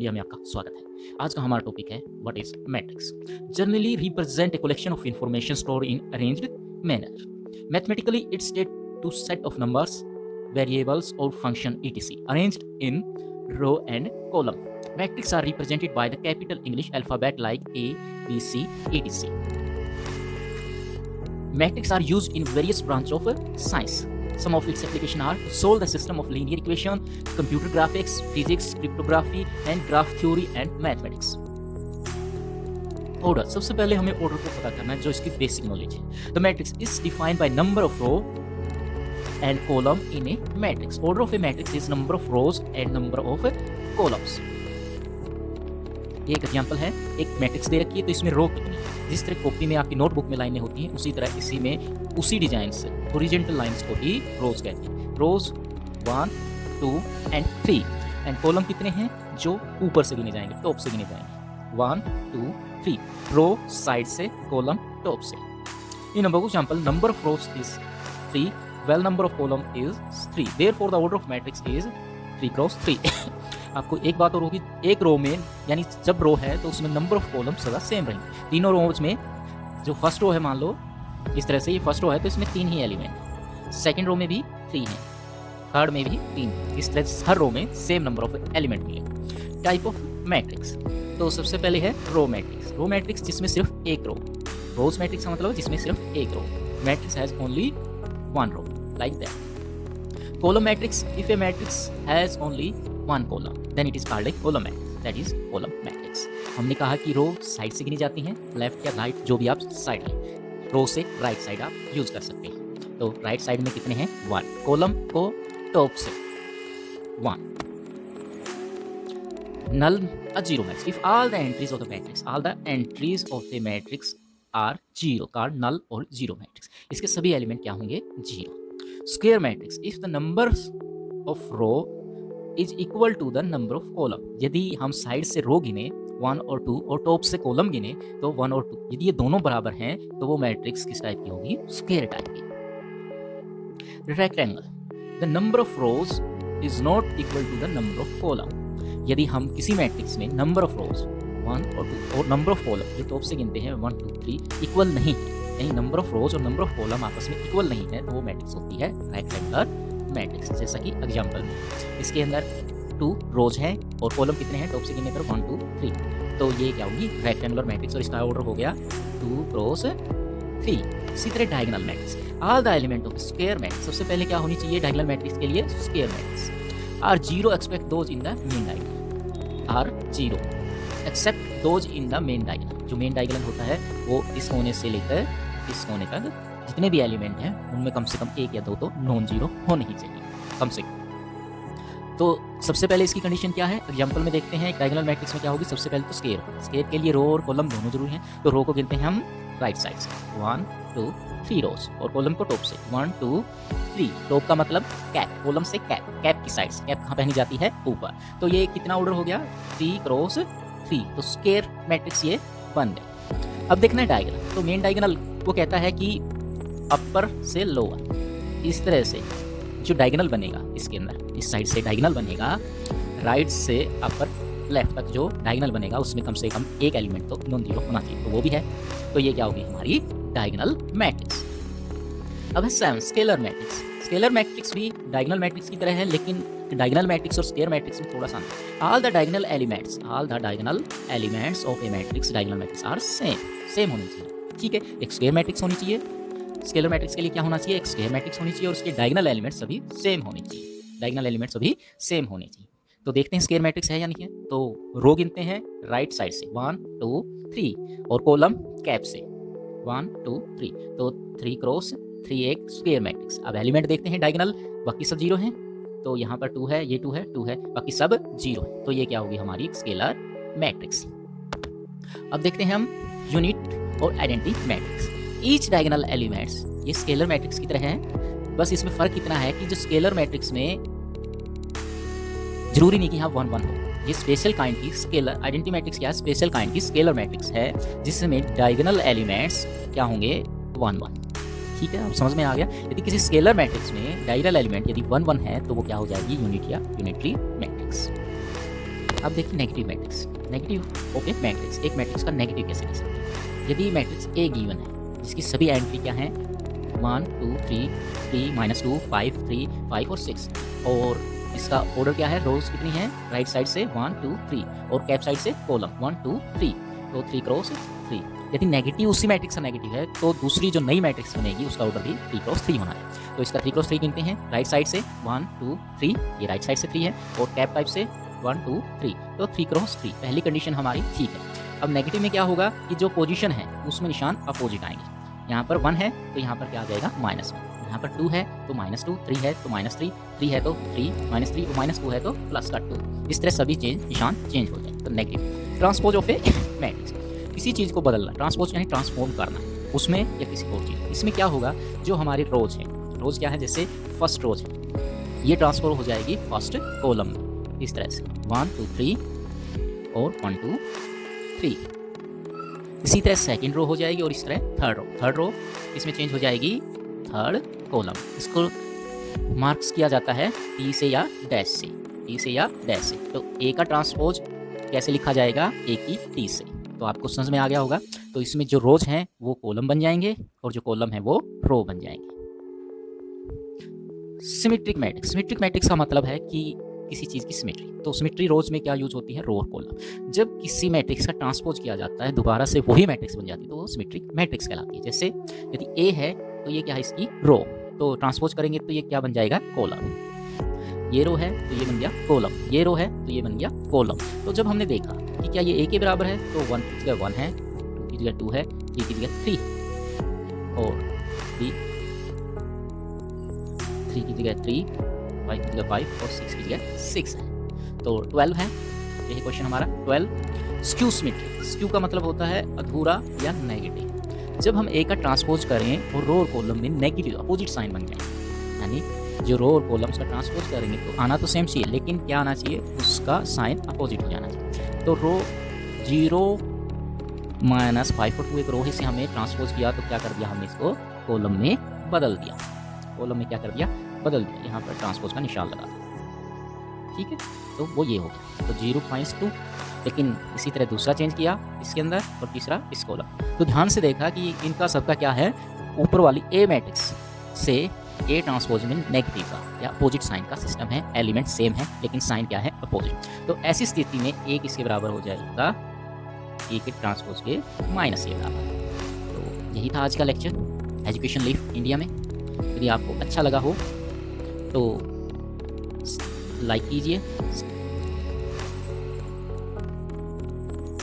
Media में आपका स्वागत है। आज का हमारा टॉपिक है what is matrix. Generally represent a collection of information store in arranged manner. Mathematically it state to set of numbers, variables or function etc arranged in row and column. Matrices are represented by the capital English alphabet like A, B, C, etc. Matrices are used in various branches of science. Some of its applications are to solve the system of linear equation, computer graphics, physics, cryptography and graph theory and mathematics. Order. सबसे पहले हमें order को पता करना है जो इसकी basic knowledge है। The matrix is defined by number of row and column in a matrix. Order of a matrix is number of rows and number of columns. ये एक एग्जांपल है, एक मैट्रिक्स दे रखी है तो इसमें रो कितनी है। जिस तरह कॉपी में आपकी नोटबुक में लाइनें होती हैं उसी तरह इसी में उसी डिजाइन से हॉरिजॉन्टल लाइंस को ही रोज कहते हैं। रोज 1, 2 एंड 3 एंड कॉलम कितने हैं जो ऊपर से गिने जाएंगे, टॉप से गिने जाएंगे। 1, 2, 3 रो साइड से, कॉलम टॉप से। इन नंबर को example number of rows is 3 well number of column is 3, therefore the order of matrix is 3 cross 3. आपको एक बात और होगी, एक रो में यानी जब रो है तो उसमें नंबर ऑफ कॉलम सदा सेम रहेंगे। तीनों रोज में जो फर्स्ट रो है, मान लो इस तरह से ये फर्स्ट रो है तो इसमें 3 ही एलिमेंट है, सेकंड रो में भी 3 है, थर्ड में भी 3, इस तरह से हर रो में सेम नंबर ऑफ एलिमेंट मिले। टाइप ऑफ मैट्रिक्स, तो सबसे पहले है रो मैट्रिक्स। रो मैट्रिक्स जिसमें सिर्फ एक रो, रोज मैट्रिक्स का मतलब जिसमें सिर्फ एक row, matrix has only one row like that. Column matrix, if a matrix has only one column then it is called a column matrix, that is column matrix. हमने कहा कि रो साइड से गिनी जाती हैं, लेफ्ट या राइट जो भी आप साइड लें, रो से राइट साइड आप यूज कर सकते हैं। तो राइट साइड में कितने हैं 1, कॉलम को टॉप से 1, null a zero matrix. If all the entries of the matrix, all the entries of the matrix are zero, called null और जीरो मैट्रिक्स। इसके सभी एलिमेंट क्या होंगे, zero. Square matrix, if the number of row is equal to the number of column. यदि हम side से रो गिने 1 और 2 और टॉप से कॉलम गिने तो 1 और 2, यदि ये दोनों बराबर हैं तो वो मैट्रिक्स किस टाइप की होगी, स्क्वायर टाइप की। Rectangle, the number of rows is not equal to the number of column. यदि हम किसी मैट्रिक्स में नंबर ऑफ रोज 1 और 2 और नंबर ऑफ कॉलम ये टॉप से गिनते हैं 1, 2, 3 इक्वल नहीं है, यानी नंबर ऑफ रोज और नंबर ऑफ कॉलम आपस में इक्वल नहीं है, तो वो मैट्रिक्स होती है रेक्टेंगुलर मैट्रिक्स। जैसा कि एग्जांपल में इसके अंदर 2 रोज हैं और कॉलम कितने हैं, टॉप से गिनने पर 1, 2, 3, तो ये क्या होगी रेक्टेंगुलर मैट्रिक्स और इसका ऑर्डर हो गया 2 क्रॉस 3। इसी तरह diagonal matrix, all the element of square matrix, सबसे पहले क्या होनी चाहिए डायगोनल मैट्रिक्स के लिए, square matrix are zero expect those in the main diagonal, are zero except those in the main diagonal. जो मेन डायगोनल होता है वो इस कोने से लेकर इस कोने तक जितने भी एलिमेंट हैं उनमें कम से कम 1 या 2 तो नॉन जीरो होने ही चाहिए कम से कम। तो सबसे पहले इसकी कंडीशन क्या है, एग्जांपल में देखते हैं। डायगोनल मैट्रिक्स में क्या होगी, सबसे पहले तो स्क्वायर, स्क्वायर के लिए रो और कॉलम दोनों जरूरी हैं, तो रो को गिनते हैं हम राइट साइड से 1, 2, 3 रोज और कॉलम को टॉप से 1, 2, 3। टॉप का मतलब कैप, कॉलम से कैप, कैप की साइड से, कैप कहाँ पहनी जाती है ऊपर। तो ये कितना ऑर्डर हो गया 3 क्रॉस 3, तो स्क्वायर मैट्रिक्स ये बन गए। अब देखना है डायगोनल, तो मेन डायगोनल वो कहता है कि अपर से लोअर, इस तरह से जो डायगोनल बनेगा इसके अंदर, इस साइड से डायगोनल बनेगा, राइट से अपर लेफ्ट तक जो डायगोनल बनेगा उसमें कम से कम एक एलिमेंट तो नॉन जीरो होना चाहिए, तो वो भी है, तो ये क्या होगी हमारी डायगोनल मैट्रिक्स। अब है 7 स्केलर मैट्रिक्स। स्केलर मैट्रिक्स भी डायगोनल मैट्रिक्स की तरह है, लेकिन डायगोनल मैट्रिक्स और स्क्वायर मैट्रिक्स में थोड़ा सा all the diagonal elements of a matrix, diagonal matrix are same होनी चाहिए, ठीक है। एक स्क्वायर मैट्रिक्स होनी चाहिए, स्केलर मैट्रिक्स के लिए क्या होना चाहिए, एक स्क्वायर मैट्रिक्स होनी चाहिए और उसके डायगोनल एलिमेंट्स सभी सेम होने चाहिए, डायगोनल एलिमेंट्स सभी सेम होने चाहिए। तो देखते हैं स्क्वायर मैट्रिक्स है या नहीं है। तो रो गिनते हैं राइट साइड से 1, 2, 3 और कॉलम कैप से 1, 2, 3, तो 3 क्रॉस 3 एक स्क्वायर मैट्रिक्स। अब एलिमेंट देखते हैं डायगोनल, बाकी सब जीरो हैं, तो यहाँ पर 2 है, ये 2 है, 2 है, बाकी सब जीरो है, तो ये क्या होगी हमारी स्केलर मैट्रिक्स। अब देखते हैं हम यूनिट और identity matrix. Each diagonal elements, ये स्केलर मैट्रिक्स की तरह है, बस इसमें फर्क इतना है कि जो स्केलर मैट्रिक्स में जरूरी नहीं कि यहाँ 1, 1 हो, ये स्पेशल काइंड की स्केलर, आइडेंटिटी मैट्रिक्स क्या है, स्पेशल काइंड की स्केलर मैट्रिक्स है जिसमें डायगोनल एलिमेंट्स क्या होंगे 1, 1, ठीक है, अब समझ में आ गया। यदि किसी स्केलर मैट्रिक्स में डायगोनल एलिमेंट यदि 1, 1 है तो वो क्या हो जाएगी यूनिट या यूनिटरी मैट्रिक्स। अब देखिए negative matrix, negative of a matrix, एक मैट्रिक्स का नेगेटिव कैसे लिख सकते हैं। यदि मैट्रिक्स ए गिवन है जिसकी सभी एंट्री क्या हैं 1 2 3 3 -2 5 3 5 और 6 और इसका ऑर्डर क्या है, रोज कितनी है, राइट साइड से 1 2 3 और कैप साइड से कॉलम 1 2 3, तो 3 क्रॉस 3। यदि नेगेटिव उसी मैट्रिक्स का नेगेटिव है तो दूसरी जो नई मैट्रिक्स बनेगी उसका ऑर्डर भी 3 क्रॉस 3 होना है। तो इसका 3 क्रॉस 3 गिनते हैं, राइट साइड से 1 2 3, ये राइट साइड से 3 है और कैप टाइप से 1 2 3, तो 3 क्रॉस 3 पहली कंडीशन हमारी ठीक है। अब नेगेटिव में क्या होगा कि जो पोजीशन है उसमें निशान अपोजिट आएंगे। यहाँ पर 1 है तो यहाँ पर क्या आ जाएगा -1, यहाँ पर 2 है तो -2, 3 है तो -3, 3 है तो 3 -3 और -2 है तो प्लस का 2। इस तरह सभी निशान चेंज हो जाए। तो negative transpose of a matrix, किसी चीज़ को बदलना, ट्रांसपोज यानी ट्रांसफॉर्म करना उसमें या किसी और चीज़। इसमें क्या होगा, जो हमारी रोज है, रोज क्या है, जैसे फर्स्ट रोज है ये ट्रांसफॉर्म हो जाएगी फर्स्ट कॉलम में इस तरह से 1 2 3 और 1 2 3। इसी तरह सेकंड रो हो जाएगी और इस तरह थर्ड रो इसमें चेंज हो जाएगी थर्ड कॉलम। इसको मार्क्स किया जाता है टी से या डैश से, टी से या डैश से। तो ए का ट्रांसपोज कैसे लिखा जाएगा, ए की टी से। तो आपको समझ में आ गया होगा। तो इसमें जो रोज हैं वो कॉलम बन जाएंगे और जो कॉलम है वो रो बन जाएंगे। सिमेट्रिक मैट्रिक्स, सिमेट्रिक मैट्रिक्स का मतलब है कि किसी चीज़ की सिमेट्री। तो सिमेट्री रोज में क्या यूज होती है, रो और कॉलम। जब किसी मैट्रिक्स का ट्रांसपोज किया जाता है दोबारा से वही मैट्रिक्स बन जाती है तो वो सिमेट्रिक मैट्रिक्स कहलाती है। जैसे यदि ए है तो ये क्या है, इसकी रो, तो ट्रांसपोज करेंगे तो ये क्या बन जाएगा, कॉलम। ये रो है तो ये बन गया कॉलम, ये रो है तो ये बन गया कॉलम। तो जब हमने देखा कि क्या ये ए के बराबर है तो 1 की जगह 1 है, 2 की जगह 2 है, 3 की जगह 3 और 3 की जगह 3, 5 की जगह 5 और 6 की जगह 6 है। तो 12 है, यही क्वेश्चन हमारा 12। स्क्यू सिमेट्रिक, स्क्यू का मतलब होता है अधूरा या नेगेटिव। जब हम ए का ट्रांसपोज करें और रो और कॉलम में नेगेटिव अपोजिट साइन बन जाए, यानी जो रो और कॉलम्स का ट्रांसपोज करेंगे तो आना तो सेम चाहिए लेकिन क्या आना चाहिए, उसका साइन अपोजिट हो जाना चाहिए। तो रो 0 -5 और 2 एक रो से हमने ट्रांसपोज किया तो क्या कर दिया, हमने इसको कॉलम में बदल दिया। कॉलम में क्या कर दिया, बदल दिया, यहाँ पर ट्रांसपोज का निशान लगा दिया। ठीक है, तो वो ये हो गया। तो 0.2, लेकिन इसी तरह दूसरा चेंज किया इसके अंदर और तीसरा इस कॉलम। तो ध्यान से देखा कि इनका सबका क्या है, ऊपर वाली ए मैट्रिक्स से ए ट्रांसपोज में नेगेटिव का या अपोजिट साइन का सिस्टम है, एलिमेंट सेम है लेकिन साइन क्या है, अपोजिट। तो ऐसी स्थिति में ए किसके बराबर हो जाएगा, ए के ट्रांसपोज के -a बराबर। तो यही था आज का लेक्चर एजुकेशन लीफ इंडिया में। यदि आपको अच्छा लगा हो तो लाइक कीजिए,